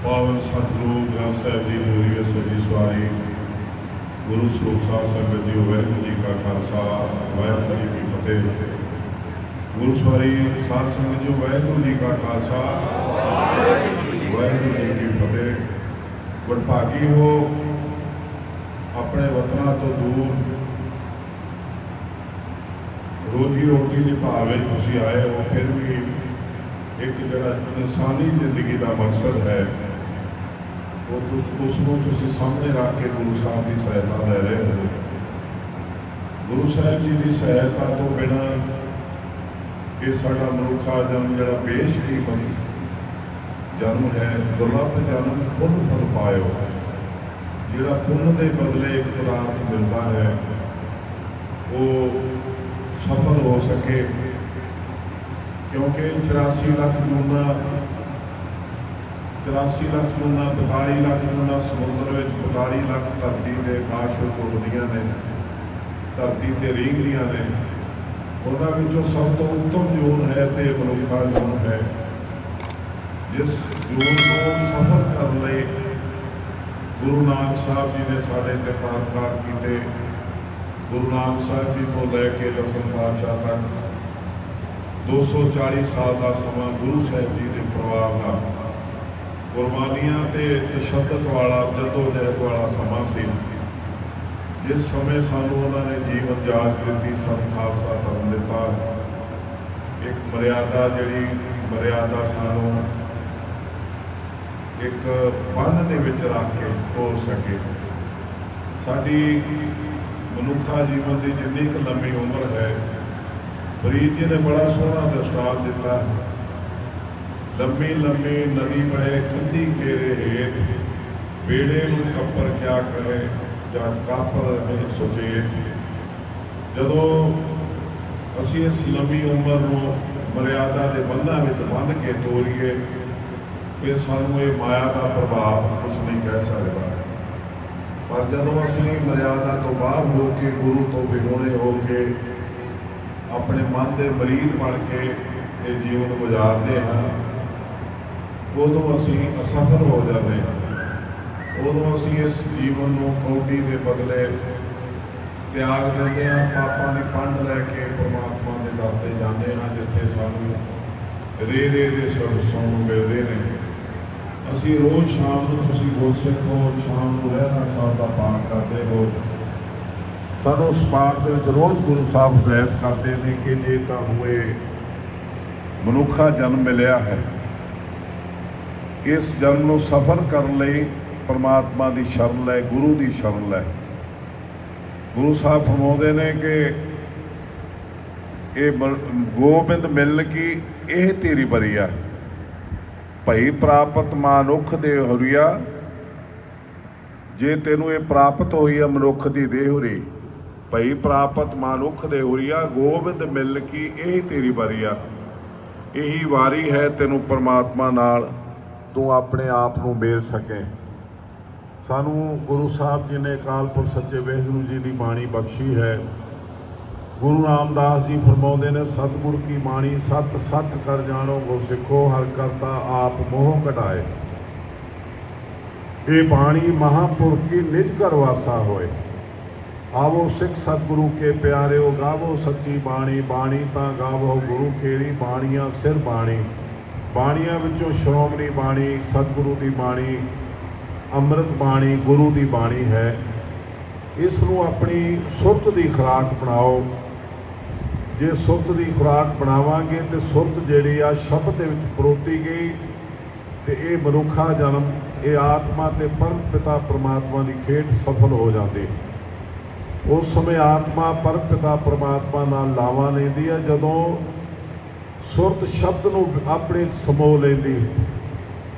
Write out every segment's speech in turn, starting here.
पावन सतगुरु ग्रंथ साहिब की पूरी सजी सवारी गुरु सरूप साध संगत जी वाहिगुरू जी का खालसा वाहिगुरू जी की फतेह। गुरु सवारी साध संगत जी वाहिगुरू जी का खालसा वाहिगुरू जी की फतेह। वडभागी हो अपने वतना तो दूर रोजी रोटी की भाव तुम आए हो, फिर भी एक जरा इंसानी जिंदगी का मकसद है वो उसको तुम सामने रख के गुरु साहब की सहायता ले रहे हो। गुरु साहब जी की सहायता तो बिना ये साडा मनुखा जन्म जरा बेशकीमत जन्म है, दुर्लभ जन्म पुण्य फल पायो। जिहड़ा पुण्य के बदले एक पदार्थ मिलता है वो सफल हो सके, क्योंकि 84 लाख जूना 45 लाख जूना समुद्र में 45 लाख धरती के आकाश में उड़दियाँ ने, धरती से रींगदियाँ ने। उन्होंने सब तो उत्तम जून है तो मनुखा जून है, जिस जून को सफल करने लिए गुरु नानक साहब जी ने साढ़े ते परोपकार किए। गुरु नानक साहब जी को लैके 10वें पातशाह तक 240 साल का समा गुरु साहब जी के परिवार का कुर्बानियां ते तशद्दद वाला जदोजहद वाला समा सी, जिस समय सानू उन्होंने जीवन जाच दी, सब खालसा धर्म दिता। एक मर्यादा जिहड़ी मर्यादा सानू एक बंध दे विच रख के तोड़ सके। साडी मनुखा जीवन की जिन्नी क लंबी उम्र है, फरीद जी ने बड़ा सोहना दृष्टांत दिता। लंबी लंबी नदी बहे कंधी घेरे हेठ, बेड़े में कप्पर क्या कहे या कापर रहे सुचेत। जदों असी इस लंबी उम्र को मर्यादा के बंधों में बन के तोड़िए, फिर सानू ये माया का प्रभाव कुछ नहीं कह सकता। पर जदों असी मर्यादा तो बाहर हो के गुरु तो विहोणे हो के अपने मन के मरीद बन के ये जीवन गुजारते हैं, उदों असी असफल हो जाते हैं। उदों असी इस जीवन को कौडी के बदले त्याग देते हैं, पापां की पंड लैके परमात्मा के दर ते जाते हैं, जिथे सानू रे के शब्द सुनने मिलते हैं। असी रोज़ शाम को तुसी गुरसिख हो, शाम को रहना साहब का पाठ करते हो, सानू उस पाठ के रोज़ गुरु साहब हिदायत करते हैं कि जे तुहानू ये मनुखा जन्म मिलिया है, इस जन्म को सफल करने लई परमात्मा की शरण लै, गुरु की शरण लै। गुरु साहब फरमाउंदे ने कि ये गोबिंद मिलन की यह तेरी बरिया, भई प्राप्त मानुख दे हुरिया। जे तेनू ये प्राप्त हुई है मनुख की देह हुरी, भई प्राप्त मानुख दे हुरिया, गोबिंद मिल की यही तेरी वारी आ। यही वारी है तेनू परमात्मा नाल तू अपने आप को मेल सके। सानू गुरु साहब जी ने अकाल पुरख सच्चे वाहिगुरू जी की बाणी बख्शी है। गुरु रामदास जी फरमाउंदे ने, सतगुर की बाणी सत सत कर जानो, गुर सिखो हर करता आप मोह कटाए। ये बाणी महापुरख की निज कर वासा होए, आवो सिख सतगुरु के प्यारे हो, गावो सच्ची बाणी। बाणी ता गावो गुरु केरी, बाणियां सिर बाणी। बाणियां विचों श्रोमणी बाणी सतगुरु की बाणी, अमृत बाणी गुरु की बाणी है। इसनूं अपनी सुरत की खुराक बनाओ। जे सुरत की खुराक बनावांगे तो सुरत जिहड़ी आ शब्द दे विच परोती गई, तो ये मनुखा जन्म ये आत्मा ते परम पिता परमात्मा की खेड सफल हो जाती। उस समय आत्मा परम पिता परमात्मा नाल लावा लैंदी है, जदों सुरत शब्द नूं अपने समो लैंदी,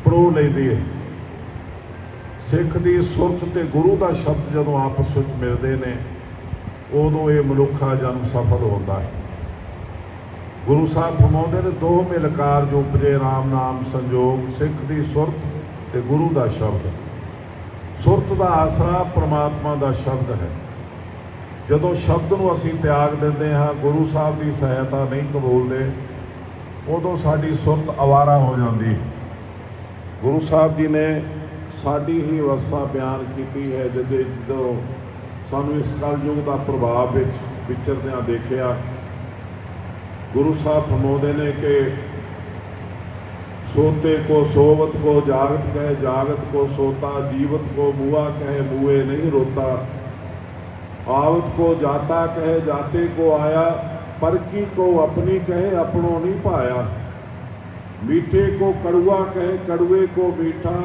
परो लैंदी है। सिख की सुरत ते गुरु का शब्द जदों आपस में मिलते हैं, उदों ये मनुखा जन्म सफल होता है। गुरु साहब फरमाउंदे ने, दो मिलकार जो उपजे राम नाम संजोग, सिख की सुरत ते गुरु का शब्द। सुरत का आसरा परमात्मा का शब्द है। जदों शब्द को असी त्याग देंदे हाँ, गुरु साहब की सहायता नहीं कबूलते, उदों साडी सुरत आवारा हो जाती। ਗੁਰੂ ਸਾਹਿਬ ਜੀ ਨੇ ਸਾਡੀ ਹੀ ਅਵਸਥਾ ਬਿਆਨ ਕੀਤੀ ਹੈ। ਜਦੋਂ ਸਾਨੂੰ ਇਸ ਕਲਯੁਗ ਦਾ ਪ੍ਰਭਾਵ ਵਿੱਚ ਵਿਚਰਦਿਆਂ ਦੇਖਿਆ, ਗੁਰੂ ਸਾਹਿਬ ਫਰਮਾਉਂਦੇ ਨੇ ਕਿ सोते को सोवत को जागत कहे जागत को सोता, जीवत को मुआ कहे मुए नहीं रोता, आवत को जाता कहे जाते को आया, परकी को अपनी कहे अपनों नहीं पाया, मीठे को कड़ुआ कहे कड़ुए को मीठा,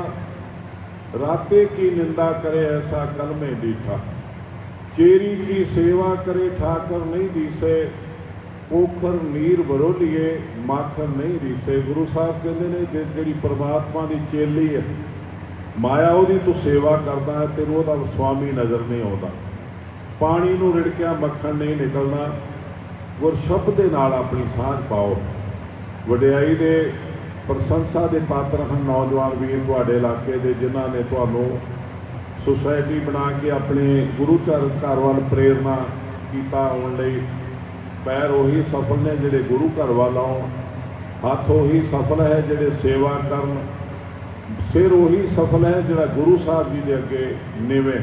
राते की निंदा करे ऐसा कल में डीठा, चेरी की सेवा करे ठाकर नहीं दीसे, पोखर नीर बरोलीए माखन नहीं रीसे। गुरु साहब कहते ने जी परमात्मा की चेली है, माया वो तू सेवा करता है, तेन वो स्वामी नज़र नहीं आता। पानी नूं रिड़किया मक्खन नहीं निकलना। गुर शब्द के नाल अपनी सांझ पाओ। वडियाई दे प्रशंसा के पात्र हैं नौजवान वीर तुहाडे इलाके दे, जिन्हां ने तुहानूं सोसाइटी बना के अपने गुरु घर वाल प्रेरणा कीता आउण लई। पैर उही सफल ने जिहड़े गुरु घर वाल आउण, हथ उही सफल है जिहड़े सेवा करन, सिर उही सफल है जिहड़ा गुरु साहब जी के अगे निवे।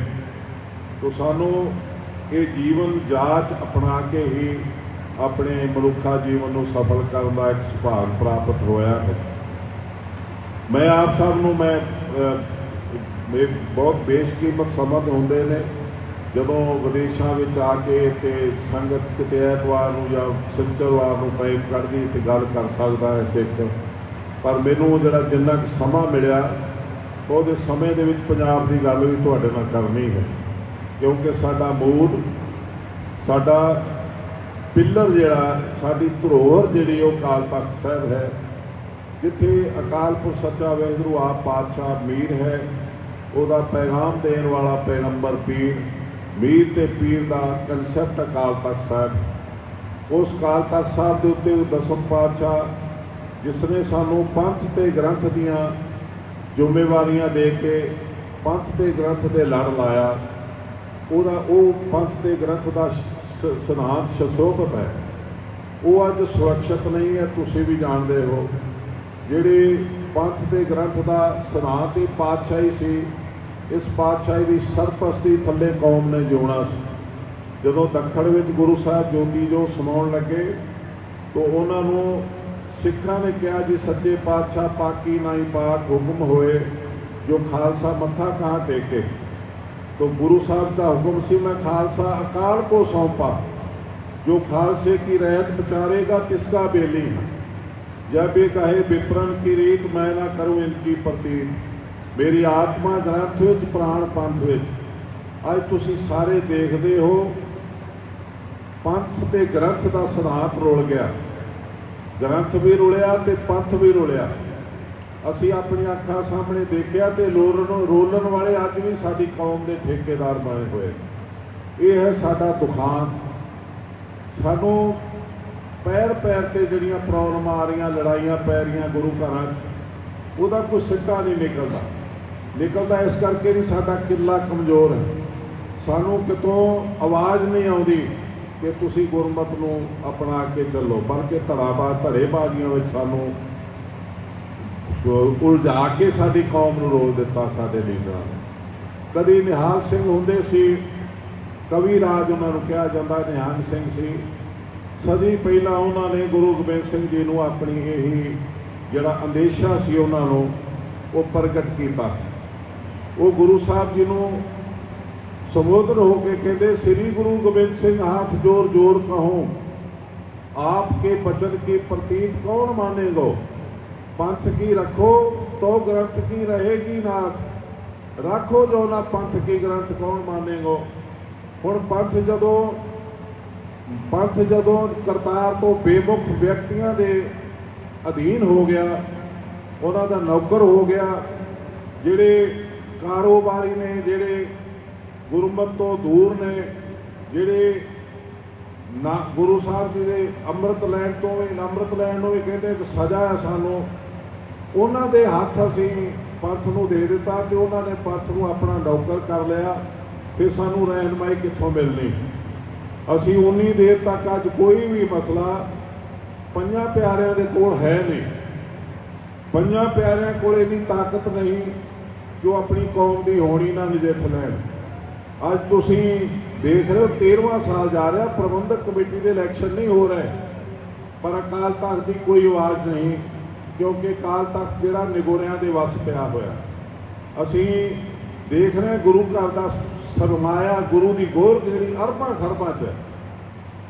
तो सानू ये जीवन जाच अपना के ही अपने मनुखा जीवन को सफल करने का एक सुभाग प्राप्त होया है। मैं आप सब नूं मैं बहुत बेशकीमत समझ होंदे ने ਜਦੋਂ ਵਿਦੇਸ਼ਾਂ ਵਿੱਚ ਆ ਕੇ ਤੇ ਸੰਗਤ ਕਿਤੇ ਐਤਵਾਰ ਨੂੰ ਜਾਂ ਸ਼ਨੀਚਰਵਾਰ ਨੂੰ ਟਾਈਮ ਕੱਢਦੀ ਤੇ ਗੱਲ ਕਰ ਸਕਦਾ ਹੈ ਸਿੱਖ। ਪਰ ਮੈਨੂੰ ਜਿਹੜਾ ਜਿੰਨਾ ਕੁ ਸਮਾਂ ਮਿਲਿਆ ਉਹਦੇ ਸਮੇਂ ਦੇ ਵਿੱਚ ਪੰਜਾਬ ਦੀ ਗੱਲ ਵੀ ਤੁਹਾਡੇ ਨਾਲ ਕਰਨੀ ਹੈ, ਕਿਉਂਕਿ ਸਾਡਾ ਮੂਡ, ਸਾਡਾ ਪਿੱਲਰ ਜਿਹੜਾ, ਸਾਡੀ ਧਰੋਹਰ ਜਿਹੜੀ ਉਹ ਅਕਾਲ ਤਖ਼ਤ ਸਾਹਿਬ ਹੈ, ਜਿੱਥੇ ਅਕਾਲ ਪੁਰਖ ਸੱਚਾ ਵਾਹਿਗੁਰੂ ਆਪ ਪਾਤਸ਼ਾਹ ਮੀਰ ਹੈ, ਉਹਦਾ ਪੈਗਾਮ ਦੇਣ ਵਾਲਾ ਪੈਗੰਬਰ ਪੀਰ, मीर ते पीर का कंसैप्ट अकाल तख्त साहब। उस अकाल तख्त साहब के उत्ते दसम पातशाह जिसने सानू पंथ ते ग्रंथ दियाँ जिम्मेवारियां दे के पंथ ते ग्रंथ दे लड़ लाया, वो पंथ ते ग्रंथ का सिद्धांत सुशोभित है, वो अज सुरक्षित नहीं है। तुसीं भी जानते हो जिहड़े पंथ ते ग्रंथ का सिद्धांत ही पातशाही सी, इस पातशाही की सरपरस्ती थले कौम ने जिउणा सी। जदों दखण विच गुरु साहब जोगी जो समाउण लगे तो उन्होंने सिखां ने कहा जी सच्चे पातशाह पाकी नाई पाक हुक्म होए जो खालसा मत्था कहाँ टेके। तो गुरु साहब का हुक्म सी मैं खालसा अकाल को सौंपा, जो खालसे की रहत पचारेगा तिसका बेली, जब ये कहे विप्रन की रीत मैं ना करूँ इनकी प्रतीत, मेरी आत्मा ग्रंथ विच प्राण पंथ विच। अज तुसीं सारे देखते हो पंथ ते ग्रंथ का सिद्धांत रुल गया, ग्रंथ भी रुलिया ते पंथ भी रुलिया। असीं अपनी अखां सामने देखिया ते रोलन वाले अज भी साडी कौम के ठेकेदार बने हुए। ये है साडा दुखांत। सानू पैर पैर ते जिहड़ियां प्रॉब्लम आ रही, लड़ाइयां पै रही गुरु घरां च, ਉਹਦਾ कोई सिक्का नहीं निकलता। इस करके नहीं साडा किला कमज़ोर है। सानू कितों आवाज़ नहीं आउंदी कि तुसी गुरमत नूं अपना के चलो, बल्कि धड़ेबाजियां विच सानू उलझा के साडी कौम नूं रोल दिता साडे लीडरां ने। कदी निहाल सिंह हुंदे सी, कवि राज उन्हां नूं कहा जांदा, निहंग सिंह सी। सदी पहला उन्होंने गुरु गोबिंद सिंह जी नूं अपनी यही जिहड़ा अंदेशा सी उन्होंने वो प्रगट किया। वो गुरु साहब जी नूं संबोधन हो के कहते, श्री गुरु गोबिंद सिंह हाथ जोर जोर कहूँ, आपके वचन की प्रतीत कौन मानेगो, पंथ की रखो तो ग्रंथ की रहेगी नाथ, रखो जो ना पंथ की ग्रंथ कौन मानेगो। हुण पंथ जदों करतार तो बेमुख व्यक्तियों के अधीन हो गया, उन्हां दा नौकर हो गया, जिहड़े कारोबारी ने, जिहड़े गुरमत तो दूर ने, जिहड़े ना गुरु साहब जी के अमृत लैण तो भी कहते एक सज़ा है सानू, उन्हां दे हत्थ असीं पंथ नूं दे दिता ते उन्हां ने पंथ नूं अपना नौकर कर लिया। फिर सानू रहनमाई कित्थों मिलनी। असीं उन्नी देर तक अज कोई भी मसला पंजां प्यारिਆਂ ਦੇ ਕੋਲ है नहीं। ਪੰਜਾਂ ਪਿਆਰਿਆਂ ਕੋਲ ਇੰਨੀ ਤਾਕਤ ਨਹੀਂ ਜੋ ਆਪਣੀ ਕੌਮ ਦੀ ਹੋਣੀ ਨਾਲ ਨਜਿੱਠ ਲੈਣ। ਅੱਜ ਤੁਸੀਂ ਦੇਖ ਰਹੇ ਹੋ 13ਵਾਂ ਸਾਲ ਜਾ ਰਿਹਾ, ਪ੍ਰਬੰਧਕ ਕਮੇਟੀ ਦੇ ਇਲੈਕਸ਼ਨ ਨਹੀਂ ਹੋ ਰਹੇ, ਪਰ ਅਕਾਲ ਤਖਤ ਦੀ ਕੋਈ ਆਵਾਜ਼ ਨਹੀਂ, ਕਿਉਂਕਿ ਅਕਾਲ ਤਖਤ ਜਿਹੜਾ ਨਿਗੋਰਿਆਂ ਦੇ ਵੱਸ ਪਿਆ ਹੋਇਆ। ਅਸੀਂ ਦੇਖ ਰਹੇ ਗੁਰੂ ਘਰ ਦਾ ਸਰਮਾਇਆ, ਗੁਰੂ ਦੀ ਗੋਰ ਜਿਹੜੀ ਅਰਬਾਂ ਖਰਬਾਂ 'ਚ ਹੈ।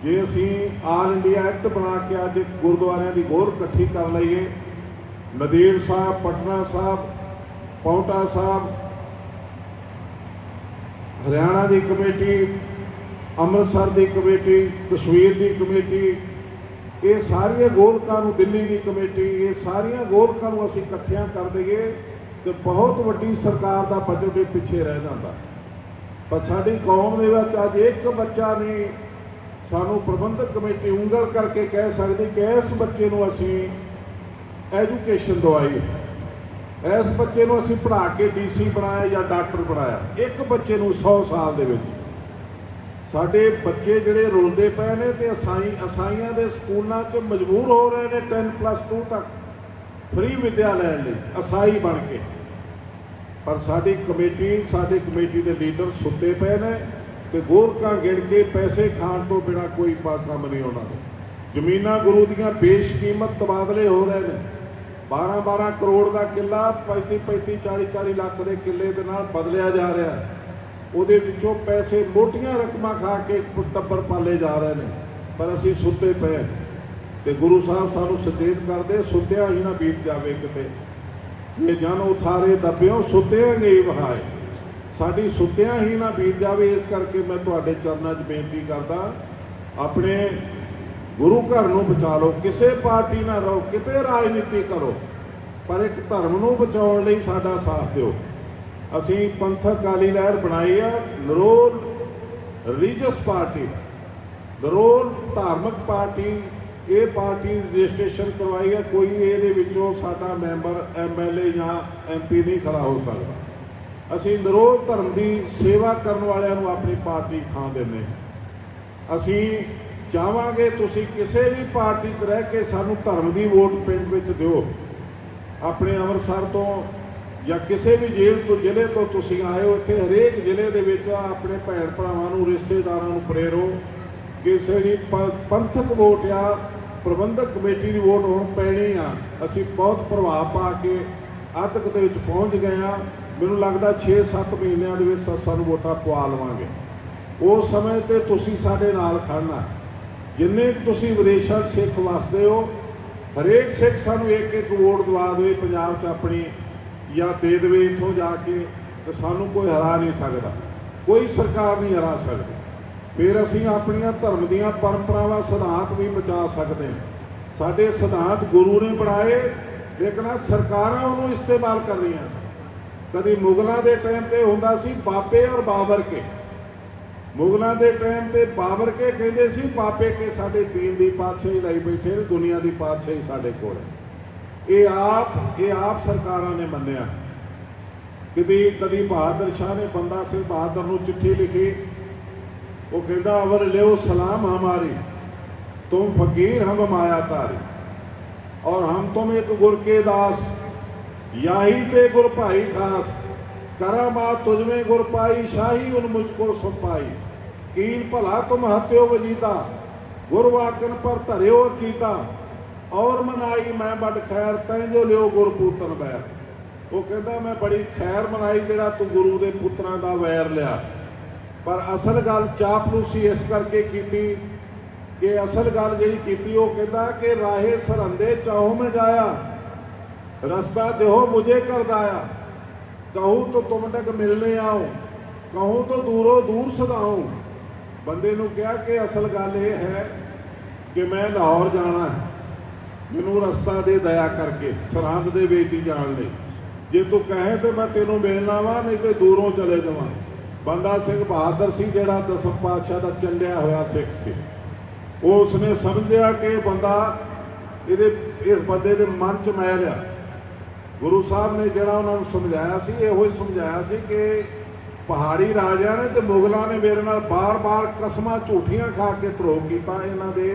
ਜੇ ਅਸੀਂ ਆਲ ਇੰਡੀਆ ਐਕਟ ਬਣਾ ਕੇ ਅੱਜ ਗੁਰਦੁਆਰਿਆਂ ਦੀ ਗੋਰ ਇਕੱਠੀ ਕਰ ਲਈਏ, ਨੰਦੇੜ ਸਾਹਿਬ, ਪਟਨਾ ਸਾਹਿਬ, ਪਾਉਂਟਾ ਸਾਹਿਬ, ਹਰਿਆਣਾ ਦੀ ਕਮੇਟੀ, ਅੰਮ੍ਰਿਤਸਰ ਦੀ ਕਮੇਟੀ, ਕਸ਼ਮੀਰ ਦੀ ਕਮੇਟੀ, ਇਹ ਸਾਰੀਆਂ ਗੋਲਕਾਂ ਨੂੰ, ਦਿੱਲੀ ਦੀ ਕਮੇਟੀ, ਇਹ ਸਾਰੀਆਂ ਗੋਲਕਾਂ ਨੂੰ ਅਸੀਂ ਇਕੱਠਿਆਂ ਕਰ ਦਈਏ ਤੇ ਬਹੁਤ ਵੱਡੀ ਸਰਕਾਰ ਦਾ ਬਜਟ ਦੇ ਪਿੱਛੇ ਰਹਿ ਜਾਂਦਾ। ਪਰ ਸਾਡੀ ਕੌਮ ਦੇ ਵਿੱਚ ਅੱਜ ਇੱਕ ਬੱਚਾ ਨਹੀਂ ਸਾਨੂੰ ਪ੍ਰਬੰਧਕ ਕਮੇਟੀ ਉਂਗਲ ਕਰਕੇ ਕਹਿ ਸਕਦੀ ਕਿ ਇਸ ਬੱਚੇ ਨੂੰ ਅਸੀਂ ਐਜੂਕੇਸ਼ਨ ਦਵਾਈ, ਇਸ ਬੱਚੇ ਨੂੰ ਅਸੀਂ ਪੜ੍ਹਾ ਕੇ ਡੀਸੀ ਬਣਾਇਆ ਜਾਂ ਡਾਕਟਰ ਬਣਾਇਆ। ਇੱਕ ਬੱਚੇ ਨੂੰ 100 ਸਾਲ ਦੇ ਵਿੱਚ ਸਾਡੇ ਬੱਚੇ ਜਿਹੜੇ ਰੁਲਦੇ ਪਏ ਨੇ ਤੇ ਅਸਾਈਆਂ ਦੇ ਸਕੂਲਾਂ 'ਚ ਮਜਬੂਰ ਹੋ ਰਹੇ ਨੇ 10+2 ਤੱਕ ਫ੍ਰੀ ਵਿੱਦਿਆ ਲੈਣ ਲਈ ਅਸਾਈ ਬਣ ਕੇ। ਪਰ ਸਾਡੀ ਕਮੇਟੀ ਦੇ ਲੀਡਰ ਸੁੱਤੇ ਪਏ ਨੇ ਤੇ ਗੋਰਕਾਂ ਗਿਣ ਕੇ ਪੈਸੇ ਖਾਣ ਤੋਂ ਬਿਨਾਂ ਕੋਈ ਕੰਮ ਨਹੀਂ ਉਹਨਾਂ ਨੂੰ। ਜ਼ਮੀਨਾਂ ਗੁਰੂ ਦੀਆਂ ਬੇਸ਼ਕੀਮਤ ਤਬਾਦਲੇ ਹੋ ਰਹੇ ਨੇ। 12-12 ਕਰੋੜ ਦਾ ਕਿੱਲਾ 35-35, 40-40 ਲੱਖ ਦੇ ਕਿੱਲੇ ਦੇ ਨਾਲ ਬਦਲਿਆ ਜਾ ਰਿਹਾ। ਉਹਦੇ ਵਿੱਚੋਂ ਪੈਸੇ ਮੋਟੀਆਂ ਰਕਮਾਂ ਖਾ ਕੇ ਟੱਬਰ ਪਾਲੇ ਜਾ ਰਹੇ ਨੇ, ਪਰ ਅਸੀਂ ਸੁੱਤੇ ਪਏ। ਤੇ ਗੁਰੂ ਸਾਹਿਬ ਸਾਨੂੰ ਸੁਚੇਤ ਕਰਦੇ, ਸੁੱਤਿਆਂ ਹੀ ਨਾ ਬੀਤ ਜਾਵੇ ਕਿਤੇ, ਇਹ ਜਨ ਉਥਾਰੇ ਦੱਬਿਓ ਸੁੱਤਿਆਂ ਗਈ ਵਹਾਏ। ਸਾਡੀ ਸੁੱਤਿਆਂ ਹੀ ਨਾ ਬੀਤ ਜਾਵੇ। ਇਸ ਕਰਕੇ ਮੈਂ ਤੁਹਾਡੇ ਚਰਨਾਂ 'ਚ ਬੇਨਤੀ ਕਰਦਾ, ਆਪਣੇ ਗੁਰੂ ਘਰ ਨੂੰ ਬਚਾ ਲਓ। ਕਿਸੇ ਪਾਰਟੀ ਨਾਲ ਰਹੋ, ਕਿਤੇ ਰਾਜਨੀਤੀ ਕਰੋ, ਪਰ ਇੱਕ ਧਰਮ ਨੂੰ ਬਚਾਉਣ ਲਈ ਸਾਡਾ ਸਾਥ ਦਿਓ। ਅਸੀਂ ਪੰਥਕ ਅਕਾਲੀ ਲਹਿਰ ਬਣਾਈ ਆ, ਨਰੋਲ ਰਿਲੀਜੀਅਸ ਪਾਰਟੀ, ਨਰੋਲ ਧਾਰਮਿਕ ਪਾਰਟੀ। ਇਹ ਪਾਰਟੀ ਰਜਿਸਟ੍ਰੇਸ਼ਨ ਕਰਵਾਈ ਹੈ, ਕੋਈ ਇਹਦੇ ਵਿੱਚੋਂ ਸਾਡਾ ਮੈਂਬਰ MLA ਜਾਂ MP ਨਹੀਂ ਖੜਾ ਹੋ ਸਕਦਾ। ਅਸੀਂ ਨਰੋਲ ਧਰਮ ਦੀ ਸੇਵਾ ਕਰਨ ਵਾਲਿਆਂ ਨੂੰ ਆਪਣੀ ਪਾਰਟੀ ਥਾਂ ਦਿੰਦੇ। ਅਸੀਂ ਚਾਹਾਂਗੇ ਤੁਸੀਂ ਕਿਸੇ ਵੀ ਪਾਰਟੀ 'ਚ ਰਹਿ ਕੇ ਸਾਨੂੰ ਧਰਮ ਦੀ ਵੋਟ ਪਿੰਡ ਵਿੱਚ ਦਿਓ। ਆਪਣੇ ਅੰਮ੍ਰਿਤਸਰ ਤੋਂ ਜਾਂ ਕਿਸੇ ਵੀ ਜ਼ਿਲ੍ਹੇ ਤੋਂ ਤੁਸੀਂ ਆਏ ਹੋ, ਇੱਥੇ ਹਰੇਕ ਜ਼ਿਲ੍ਹੇ ਦੇ ਵਿੱਚ ਆਪਣੇ ਭੈਣ ਭਰਾਵਾਂ ਨੂੰ, ਰਿਸ਼ਤੇਦਾਰਾਂ ਨੂੰ ਪ੍ਰੇਰੋ। ਕਿਸੇ ਦੀ ਪੰਥਕ ਵੋਟ ਆ, ਪ੍ਰਬੰਧਕ ਕਮੇਟੀ ਦੀ ਵੋਟ ਹੁਣ ਪੈਣੀ ਆ। ਅਸੀਂ ਬਹੁਤ ਪ੍ਰਭਾਵ ਪਾ ਕੇ ਅੱਧ ਤੱਕ ਦੇ ਵਿੱਚ ਪਹੁੰਚ ਗਏ ਆ। ਮੈਨੂੰ ਲੱਗਦਾ 6-7 ਮਹੀਨਿਆਂ ਦੇ ਵਿੱਚ ਸਾਨੂੰ ਵੋਟਾਂ ਪਵਾ ਲਵਾਂਗੇ। ਉਸ ਸਮੇਂ ਤੇ ਤੁਸੀਂ ਸਾਡੇ ਨਾਲ ਖੜਨਾ। ਜਿੰਨੇ ਤੁਸੀਂ ਵਿਦੇਸ਼ਾਂ ਸਿੱਖ ਵਸਦੇ ਹੋ, ਹਰੇਕ ਸਿੱਖ ਸਾਨੂੰ ਇੱਕ ਵੋਟ ਦਵਾ ਦੇਵੇ ਪੰਜਾਬ 'ਚ ਆਪਣੀ, ਜਾਂ ਦੇ ਦੇਵੇ ਇੱਥੋਂ ਜਾ ਕੇ, ਤੇ ਸਾਨੂੰ ਕੋਈ ਹਰਾ ਨਹੀਂ ਸਕਦਾ, ਕੋਈ ਸਰਕਾਰ ਨਹੀਂ ਹਰਾ ਸਕਦੀ। ਫਿਰ ਅਸੀਂ ਆਪਣੀਆਂ ਧਰਮ ਦੀਆਂ ਪਰੰਪਰਾਵਾਂ, ਸਿਧਾਂਤ ਵੀ ਬਚਾ ਸਕਦੇ ਹਾਂ। ਸਾਡੇ ਸਿਧਾਂਤ ਗੁਰੂ ਨੇ ਬਣਾਏ, ਲੇਕਿਨ ਸਰਕਾਰਾਂ ਉਹਨੂੰ ਇਸਤੇਮਾਲ ਕਰ ਰਹੀਆਂ। ਕਦੀ ਮੁਗਲਾਂ ਦੇ ਟਾਈਮ ਤੇ ਹੁੰਦਾ ਸੀ ਬਾਬੇ ਔਰ ਬਾਬਰ ਕੇ। ਮੁਗਲਾਂ ਦੇ ਟਾਈਮ ਤੇ ਬਾਬਰ ਕੇ ਕਹਿੰਦੇ ਸੀ ਬਾਬੇ ਕੇ ਸਾਡੇ ਦੀਨ ਦੀ ਪਾਤਸ਼ਾਹੀ ਲਈ ਬੈਠੇ ਨੇ, ਦੁਨੀਆ ਦੀ ਪਾਤਸ਼ਾਹੀ ਸਾਡੇ ਕੋਲ। ਇਹ ਆਪ ਸਰਕਾਰਾਂ ਨੇ ਮੰਨਿਆ। ਕਦੀ ਬਹਾਦਰ ਸ਼ਾਹ ਨੇ ਬੰਦਾ ਸਿੰਘ ਬਹਾਦਰ ਨੂੰ ਚਿੱਠੀ ਲਿਖੀ, ਉਹ ਕਹਿੰਦਾ ਅਵਰ ਲਿਓ ਸਲਾਮ ਹਮਾਰੀ, तुम फकीर हम माया तारी, और हम तुम एक गुर के दास, याही ते गुर भाई खास, करामात तुझमें गुर पाई, शाही उन मुझको सुपाई, कीन भला तुम हत्यो वजीता, गुर वाकन पर धरियो कीता, और मनाई मैं बड़ खैर तैं जो लियो गुर पूतन बैर। वो कहता मैं बड़ी खैर मनाई जिहड़ा तू गुरु के पुत्रां दा वैर लिया। पर असल गल चापलूसी इस करके कीती कि असल गल जिहड़ी कीती वो कहता कि राहे सरहंदे चाहो मैं जाया, रस्ता देहो मुझे कर दाया, कहूँ तो तुम तक मिलने आओ, कहूँ तो दूरों दूर सदाऊँ। बंदे नूं कहा कि असल गल ये है कि मैं लाहौर जाना है, मैनू रस्ता दे दया करके सरहंद दे विच जाण लई, जे तू कहे तो मैं तेनों मिलना वा, नहीं तो दूरों चले जावां। बंदा सिंह बहादुर सी जिहड़ा 10 पातशाह दा चंडिया होया सिख सी, उसने समझिया कि बंदा इस बंदे के मन च मैल आ। गुरु साहब ने जिहड़ा उन्होंने समझाया सी, इहो ही समझाया सी कि पहाड़ी राजा ने तो मुगलों ने मेरे नाल बार-बार कसमां झूठियां खा के धरोह कीता, इन्हां दे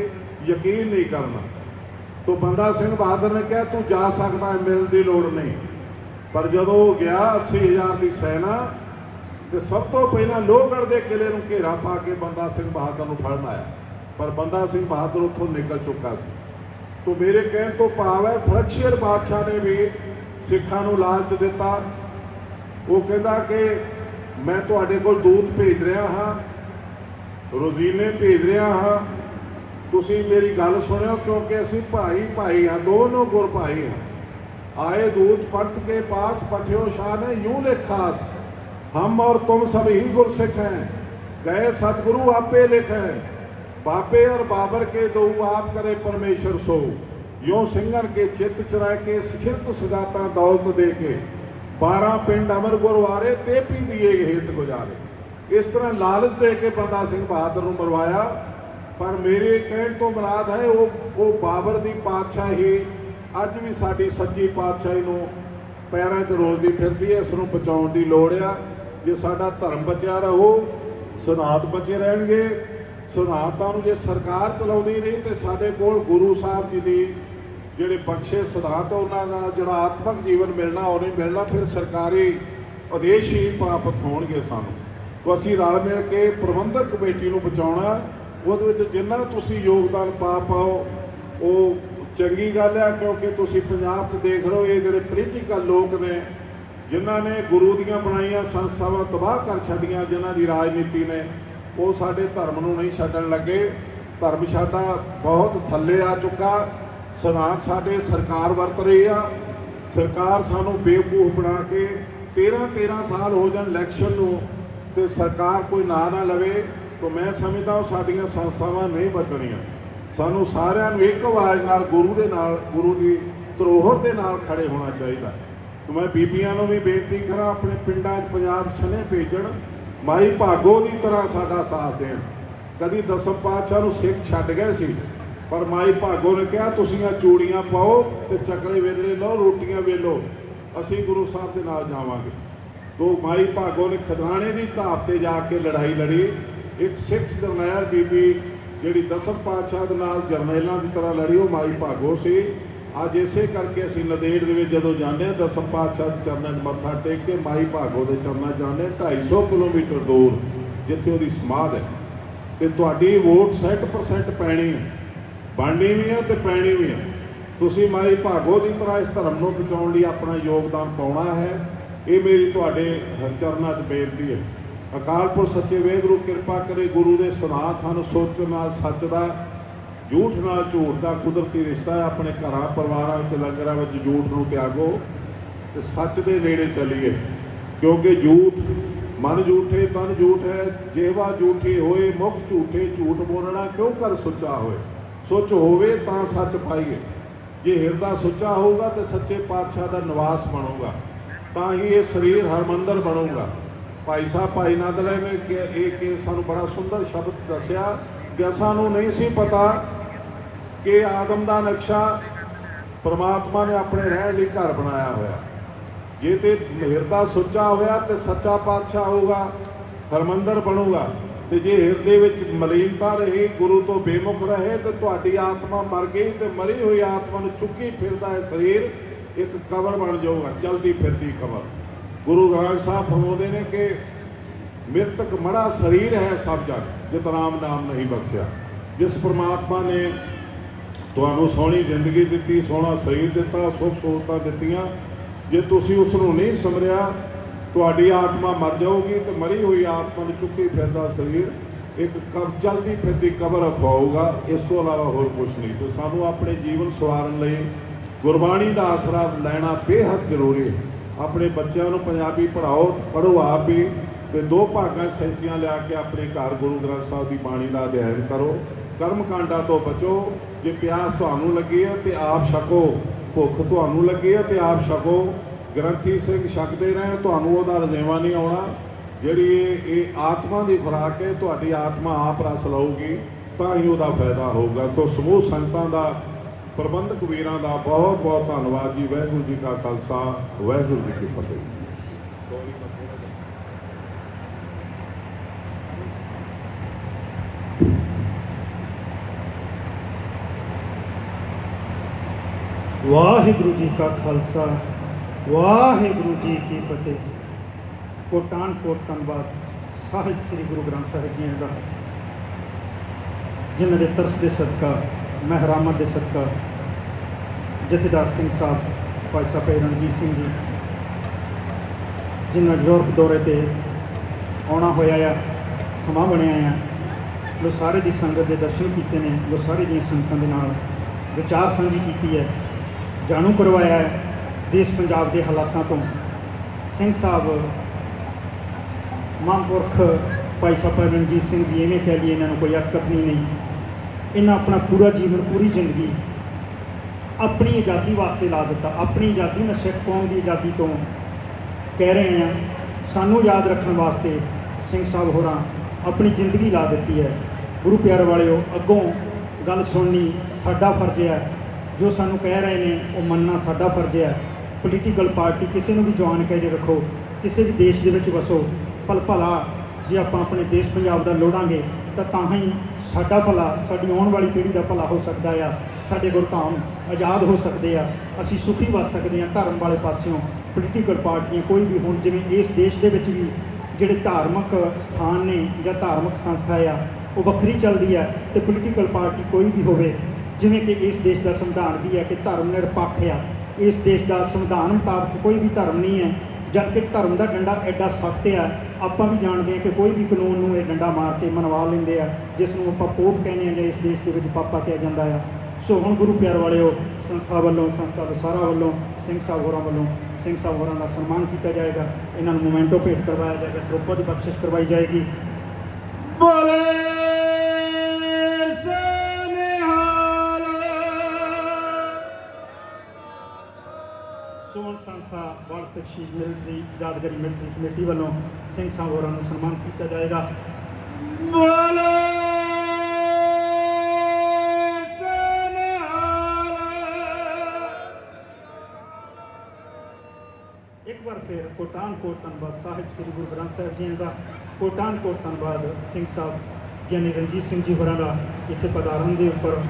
यकीन नहीं करना। तो बंदा सिंह बहादुर ने कहा तू जा सकता है, मिलने की लोड़ नहीं। पर जदों वो गया 80,000 की सेना, तो सब तो पहला लोहगढ़ के किले में घेरा पा के बंदा सिंह बहादुर को फड़न आया, पर बंदा सिंह बहादुर उत्थों निकल चुका सी। तो मेरे कहने तो भाव है फरकशेर बादशाह ने भी सिखा नूं लालच दिता। वो कहता कि मैं तुहाडे कोल दूत भेज रहा हाँ, रोजीने भेज रहा हाँ, तुसी मेरी गल सुनियो, क्योंकि असी भाई भाई हाँ, दोनों गुर भाई हैं। आए दूत पंथ के पास, पठियो शाह ने यूं लिखास, हम और तुम सब ही गुरसिख हैं, गए सतगुरु आपे लिखे, बाबे और बाबर के दो आप करे परमेश्वर सो, यूं सिंगन के चित्त चुराए के सिखिरत सगाता दौलत दे के, 12 पिंड अमर गुरवारे ते पी दिए हित गुजारे। इस तरह लालच दे के बंदा सिंह बहादुर नूं मरवाया। पर मेरे कहण तो मुराद है वो बाबर की पातशाही अज भी साडी सच्ची पातशाही नूं पैरां 'च रोलदी फिरदी है। इस नूं बचाउण दी लोड़ आ। जे साडा धर्म बचिया रहो, सिद्धांत बचे रहणगे। सिद्धांतां नूं जे सरकार चलाउंदी नहीं तो साडे कोल गुरु साहब जी दी ਜਿਹੜੇ ਬਖਸ਼ੇ ਸਿਧਾਂਤ ਉਹਨਾਂ ਦਾ ਜਿਹੜਾ ਆਤਮਿਕ ਜੀਵਨ ਮਿਲਣਾ ਉਹ ਨਹੀਂ ਮਿਲਣਾ। ਫਿਰ ਸਰਕਾਰੀ ਉਦੇਸ਼ ਹੀ ਪ੍ਰਾਪਤ ਹੋਣਗੇ ਸਾਨੂੰ। तो ਅਸੀਂ ਰਲ ਮਿਲ ਕੇ ਪ੍ਰਬੰਧਕ ਕਮੇਟੀ ਨੂੰ ਬਚਾਉਣਾ। ਉਹਦੇ ਵਿੱਚ ਜਿੰਨਾ ਤੁਸੀਂ ਯੋਗਦਾਨ ਪਾਓ ਉਹ ਚੰਗੀ ਗੱਲ ਆ, ਕਿਉਂਕਿ ਤੁਸੀਂ ਪੰਜਾਬ 'ਚ ਦੇਖ ਰਹੇ ਹੋ ਇਹ ਜਿਹੜੇ ਪੋਲੀਟੀਕਲ ਲੋਕ ਨੇ ਜਿਨ੍ਹਾਂ ਨੇ ਗੁਰੂ ਦੀਆਂ ਬਣਾਈਆਂ ਸੰਸਥਾਵਾਂ ਤਬਾਹ ਕਰ ਛੱਡੀਆਂ, ਜਿਨ੍ਹਾਂ ਦੀ ਰਾਜਨੀਤੀ ਨੇ ਉਹ ਸਾਡੇ ਧਰਮ ਨੂੰ ਨਹੀਂ ਛੱਡਣ ਲੱਗੇ। ਧਰਮ ਸਾਡਾ ਬਹੁਤ ਥੱਲੇ ਆ ਚੁੱਕਾ। ਸਿਧਾਂਤ ਸਾਡੇ ਸਰਕਾਰ ਵਰਤ ਰਹੀ ਆ। ਸਰਕਾਰ ਸਾਨੂੰ ਬੇਵਕੂਫ ਬਣਾ ਕੇ 13 ਸਾਲ ਹੋ ਜਾਣ ਇਲੈਕਸ਼ਨ ਨੂੰ ਤੇ ਸਰਕਾਰ ਕੋਈ ਨਾਂ ਨਾ ਲਵੇ, ਤਾਂ ਮੈਂ ਸਮਝਦਾ ਉਹ ਸਾਡੀਆਂ ਸੰਸਥਾਵਾਂ ਨਹੀਂ ਬਚਣੀਆਂ। ਸਾਨੂੰ ਸਾਰਿਆਂ ਨੂੰ ਇੱਕ ਆਵਾਜ਼ ਨਾਲ ਗੁਰੂ ਦੇ ਨਾਲ, ਗੁਰੂ ਦੀ ਧਰੋਹਰ ਦੇ ਨਾਲ ਖੜੇ ਹੋਣਾ ਚਾਹੀਦਾ। ਤਾਂ ਮੈਂ ਬੀਬੀਆਂ ਨੂੰ ਵੀ ਬੇਨਤੀ ਕਰਾਂ ਆਪਣੇ ਪਿੰਡਾਂ 'ਚ ਪੰਜਾਬ ਸਨੇ ਭੇਜਣ, ਮਾਈ ਭਾਗੋ ਦੀ ਤਰ੍ਹਾਂ ਸਾਡਾ ਸਾਥ ਦੇਣ। ਕਦੀ ਦਸਮ ਪਾਤਸ਼ਾਹ ਨੂੰ ਸਿੱਖ ਛੱਡ ਗਏ ਸੀ, पर माई भागो ने कहा तुसीं चूड़ियाँ पाओ तो चकले वेले लो, रोटियां वेलो, असीं गुरु साहब के नाल जावांगे। तो माई भागो ने खदराने की धाप से जाके लड़ाई लड़ी। एक सिख जरनैल बीबी जिहड़ी दसम पातशाह दे नाल जरनैलों की तरह लड़ी, वो माई भागो सी। अज इसे करके असीं नदेड़ दे विच जदों जाने दसम पातशाह के चरणों 'च मत्था टेक के माई भागो के चरणों 'च जाने 250 किलोमीटर दूर जिथे उहदी समाध है। तो तुहाडी वोट 60% पैनी है, ਬਣਨੀ ਵੀ ਹੈ ਤੇ ਪੈਣੀ ਵੀ ਹੈ। ਤੁਸੀਂ ਮਾਈ ਭਾਗੋ ਦੀ ਤਰ੍ਹਾਂ ਇਸ ਧਰਮ ਨੂੰ ਬਚਾਉਣ ਲਈ ਆਪਣਾ ਯੋਗਦਾਨ ਪਾਉਣਾ ਹੈ। ਇਹ ਮੇਰੀ ਤੁਹਾਡੇ ਚਰਨਾਂ 'ਚ ਬੇਨਤੀ ਹੈ। ਅਕਾਲ ਪੁਰਖ ਸੱਚੇ ਵਾਹਿਗੁਰੂ ਕਿਰਪਾ ਕਰੇ, ਗੁਰੂ ਦੇ ਸਿਧਾਂਤ ਸਾਨੂੰ ਸੋਚਣ ਨਾਲ ਸੱਚ ਦਾ, ਝੂਠ ਨਾਲ ਝੂਠ ਦਾ ਕੁਦਰਤੀ ਰਿਸ਼ਤਾ ਹੈ। ਆਪਣੇ ਘਰਾਂ ਪਰਿਵਾਰਾਂ ਵਿੱਚ ਲੰਗਰਾਂ ਵਿੱਚ ਝੂਠ ਨੂੰ ਤਿਆਗੋ ਤੇ ਸੱਚ ਦੇ ਨੇੜੇ ਚੱਲੀਏ, ਕਿਉਂਕਿ ਝੂਠ ਮਨ ਝੂਠੇ ਤਨ ਝੂਠ ਹੈ, ਜੇਵਾ ਝੂਠੀ ਹੋਏ ਮੁਖ ਝੂਠੇ, ਝੂਠ ਬੋਲਣਾ ਕਿਉਂ ਕਰ ਸੁੱਚਾ ਹੋਏ। ਸੁੱਚ ਹੋਵੇ ਤਾਂ ਸੱਚ ਪਾਈਏ। ਜੇ ਹਿਰਦਾ ਸੁੱਚਾ ਹੋਊਗਾ ਤਾਂ ਸੱਚੇ ਪਾਤਸ਼ਾਹ ਦਾ ਨਿਵਾਸ ਬਣੂਗਾ, ਤਾਂ ਹੀ ਇਹ ਸਰੀਰ ਹਰਮੰਦਰ ਬਣੂਗਾ। ਭਾਈ ਸਾਹਿਬ ਭਾਈ ਨੰਦ ਰਾਏ ਨੇ ਕਿ ਸਾਨੂੰ ਬੜਾ ਸੁੰਦਰ ਸ਼ਬਦ ਦੱਸਿਆ ਕਿ ਸਾਨੂੰ ਨਹੀਂ ਸੀ ਪਤਾ ਕਿ ਆਦਮ ਦਾ ਨਕਸ਼ਾ ਪਰਮਾਤਮਾ ਨੇ ਆਪਣੇ ਰਹਿਣ ਲਈ ਘਰ ਬਣਾਇਆ ਹੋਇਆ। ਜੇ ਤੇ ਹਿਰਦਾ ਸੁੱਚਾ ਹੋਇਆ ਤੇ ਸੱਚਾ ਪਾਤਸ਼ਾਹ ਹੋਊਗਾ, ਹਰਮੰਦਰ ਬਣੂਗਾ। ਤੇ ਜੇ ਹਿਰਦੇ ਵਿੱਚ ਮਲੀਨਤਾ ਰਹੀ, ਗੁਰੂ ਤੋਂ ਬੇਮੁਖ ਰਹੇ, ਤੇ ਤੁਹਾਡੀ ਆਤਮਾ ਮਰ ਗਈ ਤੇ ਮਰੀ ਹੋਈ ਆਤਮਾ ਨੂੰ ਚੁੱਕੀ ਫਿਰਦਾ ਹੈ ਸਰੀਰ ਇੱਕ ਕਬਰ ਬਣ ਜਾਊਗਾ, ਚਲਦੀ ਫਿਰਦੀ ਕਬਰ। ਗੁਰੂ ਗ੍ਰੰਥ ਸਾਹਿਬ ਫਰਮਾਉਂਦੇ ਨੇ ਕਿ ਮ੍ਰਿਤਕ ਮੜਾ ਸਰੀਰ ਹੈ ਸਭ ਜਗ, ਜਿਤ ਰਾਮ ਨਾਮ ਨਹੀਂ ਬਖਸ਼ਿਆ। ਜਿਸ ਪਰਮਾਤਮਾ ਨੇ ਤੁਹਾਨੂੰ ਸੋਹਣੀ ਜ਼ਿੰਦਗੀ ਦਿੱਤੀ, ਸੋਹਣਾ ਸਰੀਰ ਦਿੱਤਾ, ਸੁੱਖ ਸਹੂਲਤਾਂ ਦਿੱਤੀਆਂ, ਜੇ ਤੁਸੀਂ ਉਸ ਨੂੰ ਨਹੀਂ ਸਮਰਿਆ ਤੁਹਾਡੀ ਆਤਮਾ ਮਰ ਜਾਊਗੀ ਤੇ ਮਰੀ ਹੋਈ ਆਤਮਾ ਨੂੰ ਚੁੱਕੀ ਫਿਰਦਾ ਸਰੀਰ ਇੱਕ ਚਲਦੀ ਫਿਰਦੀ ਕਬਰ ਅਖਵਾਊਗਾ। ਇਸ ਤੋਂ ਇਲਾਵਾ ਹੋਰ ਕੁਛ ਨਹੀਂ। ਤੇ ਸਾਨੂੰ ਆਪਣੇ ਜੀਵਨ ਸਵਾਰਨ ਲਈ ਗੁਰਬਾਣੀ ਦਾ ਆਸਰਾ ਲੈਣਾ ਬੇਹੱਦ ਜ਼ਰੂਰੀ ਹੈ। ਆਪਣੇ ਬੱਚਿਆਂ ਨੂੰ ਪੰਜਾਬੀ ਪੜ੍ਹੋ ਆਪ ਵੀ, ਤੇ 2 ਭਾਗਾਂ ਸੈਂਚੀਆਂ ਲਿਆ ਕੇ ਆਪਣੇ ਘਰ ਗੁਰੂ ਗ੍ਰੰਥ ਸਾਹਿਬ ਦੀ ਬਾਣੀ ਦਾ ਅਧਿਐਨ ਕਰੋ। ਕਰਮ ਕਾਂਡਾਂ ਤੋਂ ਬਚੋ। ਜੇ ਪਿਆਸ ਤੁਹਾਨੂੰ ਲੱਗੀ ਹੈ ਤੇ ਆਪ ਛਕੋ, ਭੁੱਖ ਤੁਹਾਨੂੰ ਲੱਗੀ ਹੈ ਤੇ ਆਪ ਛਕੋ। ਗ੍ਰੰਥੀ ਸਿੰਘ ਛਕਦੇ ਰਹਿਣ, ਤੁਹਾਨੂੰ ਉਹਦਾ ਰਜੇਵਾ ਨਹੀਂ ਆਉਣਾ। ਜਿਹੜੀ ਇਹ ਆਤਮਾ ਦੀ ਖੁਰਾਕ ਹੈ, ਤੁਹਾਡੀ ਆਤਮਾ ਆਪ ਰਸ ਲਊਗੀ ਤਾਂ ਹੀ ਉਹਦਾ ਫਾਇਦਾ ਹੋਊਗਾ। ਸੋ ਸਮੂਹ ਸੰਗਤਾਂ ਦਾ, ਪ੍ਰਬੰਧਕ ਵੀਰਾਂ ਦਾ ਬਹੁਤ ਬਹੁਤ ਧੰਨਵਾਦ ਜੀ। ਵਾਹਿਗੁਰੂ ਜੀ ਕਾ ਖਾਲਸਾ, ਵਾਹਿਗੁਰੂ ਜੀ ਕੀ ਫਤਿਹ। ਵਾਹਿਗੁਰੂ ਜੀ ਕਾ ਖਾਲਸਾ ਵਾਹਿਗੁਰੂ ਜੀ ਕੀ ਫਤਿਹ। ਕੋਟਾਨ ਕੋਟ ਧੰਨਵਾਦ ਸਾਹਿਬ ਸ੍ਰੀ ਗੁਰੂ ਗ੍ਰੰਥ ਸਾਹਿਬ ਜੀ ਦਾ, ਜਿਨ੍ਹਾਂ ਦੇ ਤਰਸ ਦੇ ਸਦਕਾ, ਮਹਿਰਾਮਤ ਦੇ ਸਦਕਾ ਜਥੇਦਾਰ ਸਿੰਘ ਸਾਹਿਬ ਭਾਈ ਸਾਹਿਬ ਰਣਜੀਤ ਸਿੰਘ ਜੀ, ਜਿਨ੍ਹਾਂ ਯੂਰਪ ਦੌਰੇ 'ਤੇ ਆਉਣਾ ਹੋਇਆ ਆ, ਸਮਾਂ ਬਣਿਆ ਆ, ਲੋਸਾਰੇ ਦੀ ਸੰਗਤ ਦੇ ਦਰਸ਼ਨ ਕੀਤੇ ਨੇ, ਲੋਸਾਰੇ ਦੀਆਂ ਸੰਗਤਾਂ ਦੇ ਨਾਲ ਵਿਚਾਰ ਸਾਂਝੀ ਕੀਤੀ ਹੈ, ਜਾਣੂ ਕਰਵਾਇਆ ਹੈ ਦੇਸ਼ ਪੰਜਾਬ ਦੇ ਹਾਲਾਤਾਂ ਤੋਂ। ਸਿੰਘ ਸਾਹਿਬ ਮਹਾਂਪੁਰਖ ਭਾਈ ਸਾਹਿਬ ਰਣਜੀਤ ਸਿੰਘ ਜੀ, ਐਵੇਂ ਕਹਿ ਲਈਏ ਇਹਨਾਂ ਨੂੰ ਕੋਈ ਅਤਕਥਨੀ ਨਹੀਂ, ਇਹਨਾਂ ਆਪਣਾ ਪੂਰਾ ਜੀਵਨ, ਪੂਰੀ ਜ਼ਿੰਦਗੀ ਆਪਣੀ ਆਜ਼ਾਦੀ ਵਾਸਤੇ ਲਾ ਦਿੱਤਾ। ਆਪਣੀ ਆਜ਼ਾਦੀ, ਮੈਂ ਸਿੱਖ ਕੌਮ ਦੀ ਆਜ਼ਾਦੀ ਤੋਂ ਕਹਿ ਰਹੇ ਹਾਂ, ਸਾਨੂੰ ਯਾਦ ਰੱਖਣ ਵਾਸਤੇ ਸਿੰਘ ਸਾਹਿਬ ਹੋਰਾਂ ਆਪਣੀ ਜ਼ਿੰਦਗੀ ਲਾ ਦਿੱਤੀ ਹੈ। ਗੁਰੂ ਪਿਆਰ ਵਾਲਿਓ, ਅੱਗੋਂ ਗੱਲ ਸੁਣਨੀ ਸਾਡਾ ਫਰਜ਼ ਹੈ, ਜੋ ਸਾਨੂੰ ਕਹਿ ਰਹੇ ਨੇ ਉਹ ਮੰਨਣਾ ਸਾਡਾ ਫਰਜ਼ ਹੈ। ਪੋਲੀਟੀਕਲ ਪਾਰਟੀ ਕਿਸੇ ਨੂੰ ਵੀ ਜਵਾਨ ਕਹਿ ਕੇ ਰੱਖੋ, ਕਿਸੇ ਵੀ ਦੇਸ਼ ਦੇ ਵਿੱਚ ਵਸੋ, ਭਲਾ ਜੇ ਆਪਾਂ ਆਪਣੇ ਦੇਸ਼ ਪੰਜਾਬ ਦਾ ਲੋੜਾਂਗੇ ਤਾਂ ਹੀ ਸਾਡਾ ਭਲਾ, ਸਾਡੀ ਆਉਣ ਵਾਲੀ ਪੀੜ੍ਹੀ ਦਾ ਭਲਾ ਹੋ ਸਕਦਾ ਆ, ਸਾਡੇ ਗੁਰਧਾਮ ਆਜ਼ਾਦ ਹੋ ਸਕਦੇ ਆ, ਅਸੀਂ ਸੁਖੀ ਵੱਸ ਸਕਦੇ ਹਾਂ। ਧਰਮ ਵਾਲੇ ਪਾਸਿਓਂ ਪੋਲੀਟੀਕਲ ਪਾਰਟੀਆਂ ਕੋਈ ਵੀ, ਹੁਣ ਜਿਵੇਂ ਇਸ ਦੇਸ਼ ਦੇ ਵਿੱਚ ਵੀ ਜਿਹੜੇ ਧਾਰਮਿਕ ਸਥਾਨ ਨੇ ਜਾਂ ਧਾਰਮਿਕ ਸੰਸਥਾ ਆ ਉਹ ਵੱਖਰੀ ਚੱਲਦੀ ਹੈ, ਅਤੇ ਪੋਲੀਟੀਕਲ ਪਾਰਟੀ ਕੋਈ ਵੀ ਹੋਵੇ, ਜਿਵੇਂ ਕਿ ਇਸ ਦੇਸ਼ ਦਾ ਸੰਵਿਧਾਨ ਵੀ ਹੈ ਕਿ ਧਰਮ ਨਿਰਪੱਖ ਆ। ਇਸ ਦੇਸ਼ ਦਾ ਸੰਵਿਧਾਨ ਮੁਤਾਬਕ ਕੋਈ ਵੀ ਧਰਮ ਨਹੀਂ ਹੈ, ਜਦ ਕਿ ਧਰਮ ਦਾ ਡੰਡਾ ਐਡਾ ਸਖਤ ਆ। ਆਪਾਂ ਵੀ ਜਾਣਦੇ ਹਾਂ ਕਿ ਕੋਈ ਵੀ ਕਾਨੂੰਨ ਨੂੰ ਇਹ ਡੰਡਾ ਮਾਰ ਕੇ ਮਨਵਾ ਲੈਂਦੇ ਆ, ਜਿਸ ਨੂੰ ਆਪਾਂ ਪੋਪ ਕਹਿੰਦੇ ਹਾਂ ਜਾਂ ਇਸ ਦੇਸ਼ ਦੇ ਵਿੱਚ ਪਾਪਾ ਕਿਹਾ ਜਾਂਦਾ ਆ। ਸੋ ਹੁਣ ਗੁਰੂ ਪਿਆਰ ਵਾਲਿਓ, ਸੰਸਥਾ ਵੱਲੋਂ, ਸੰਸਥਾ ਦਸਾਰਾ ਵੱਲੋਂ, ਸਿੰਘ ਸਾਹਿਬ ਹੋਰਾਂ ਵੱਲੋਂ ਸਿੰਘ ਸਾਹਿਬ ਹੋਰਾਂ ਦਾ ਸਨਮਾਨ ਕੀਤਾ ਜਾਏਗਾ। ਇਹਨਾਂ ਨੂੰ ਮੋਮੈਂਟੋ ਭੇਟ ਕਰਵਾਇਆ ਜਾਏਗਾ, ਸਰੋਪਾ ਦੀ ਬਖਸ਼ਿਸ਼ ਕਰਵਾਈ ਜਾਏਗੀ। ਬੋਲੇ ਸੋਹਣ ਸੰਸਥਾ ਵਰਲਡ ਸਿੱਖ ਸ਼ਹੀਦ ਮਿਲਟਰੀ ਯਾਦਗਾਰੀ ਮਿਲਟਰੀ ਕਮੇਟੀ ਵੱਲੋਂ ਸਿੰਘ ਸਾਹਿਬ ਹੋਰਾਂ ਨੂੰ ਸਨਮਾਨ ਕੀਤਾ ਜਾਏਗਾ। ਬੋਲੇ ਇੱਕ ਵਾਰ ਫਿਰ ਕੋਟਾਨ ਕੋਟ ਧੰਨਵਾਦ ਸਾਹਿਬ ਸ੍ਰੀ ਗੁਰੂ ਗ੍ਰੰਥ ਸਾਹਿਬ ਜੀ ਦਾ, ਕੋਟਾਨ ਕੋਟ ਧੰਨਵਾਦ ਸਿੰਘ ਸਾਹਿਬ ਗਿਆਨੀ ਰਣਜੀਤ ਸਿੰਘ ਜੀ ਹੋਰਾਂ ਦਾ ਇੱਥੇ ਪਧਾਰਨ ਦੇ ਉੱਪਰ